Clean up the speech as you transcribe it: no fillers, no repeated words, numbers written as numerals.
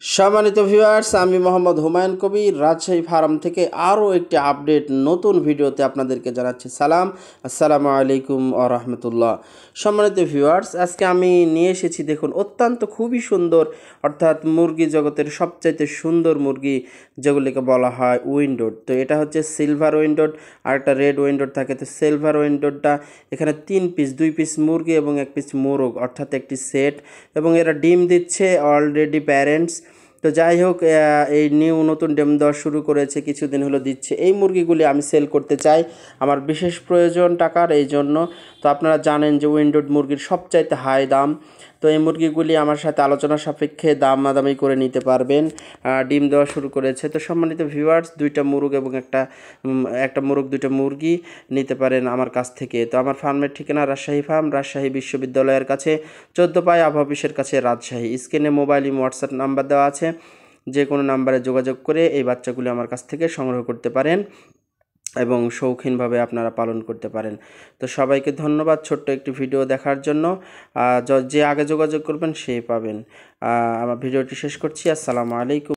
সম্মানিত ভিউয়ার্স, আমি মোহাম্মদ হুমায়ুন কবির রাজশাহী ফার্ম থেকে আরও একটি আপডেট নতুন ভিডিওতে আপনাদেরকে জানাচ্ছি সালাম। আসসালামু আলাইকুম ওয়া রাহমাতুল্লাহ। সম্মানিত ভিউয়ার্স, আজকে আমি নিয়ে এসেছি, দেখুন, অত্যন্ত খুবই সুন্দর, অর্থাৎ মুরগি জগতের সবচাইতে সুন্দর মুরগি যেগুলিকে বলা হয় উইন্ডোড। তো এটা হচ্ছে সিলভার উইন্ডোড, আর একটা রেড উইন্ডোড থাকে। তো সিলভার উইন্ডোডটা এখানে 2 পিস মুরগি এবং 1 পিস মোরগ, অর্থাৎ একটি সেট, এবং এরা ডিম দিচ্ছে অলরেডি প্যারেন্টস। তো যাই হোক, এই নতুন ডিম দেওয়া শুরু করেছে, কিছুদিন হলো দিচ্ছে। এই মুরগিগুলি আমি সেল করতে চাই, আমার বিশেষ প্রয়োজন টাকার, এই জন্য। তো আপনারা জানেন যে উইন্ডোড মুরগির সবচাইতে হাই দাম। তো এই মুরগিগুলি আমার সাথে আলোচনা সাপেক্ষে দামাদামি করে নিতে পারবেন। ডিম দেওয়া শুরু করেছে। তো সম্মানিত ভিউয়ার্স, 2টা মুরগ এবং একটা মুরগ 2টা মুরগি নিতে পারেন আমার কাছ থেকে। তো আমার ফার্মের ঠিকানা রাজশাহী ফার্ম, রাজশাহী বিশ্ববিদ্যালয়ের কাছে, 14 পাই আব অফিসের কাছে, রাজশাহী। স্ক্রিনে মোবাইল হোয়াটসঅ্যাপ নাম্বার দেওয়া আছে, যে কোনো নাম্বারে যোগাযোগ করে এই বাচ্চাগুলি আমার কাছ থেকে সংগ্রহ করতে পারেন এবং শৌখিনভাবে আপনারা পালন করতে পারেন। তো সবাইকে ধন্যবাদ ছোট্ট একটি ভিডিও দেখার জন্য। যে আগে যোগাযোগ করবেন সেই পাবেন। আমার ভিডিওটি শেষ করছি। আসসালামু আলাইকুম।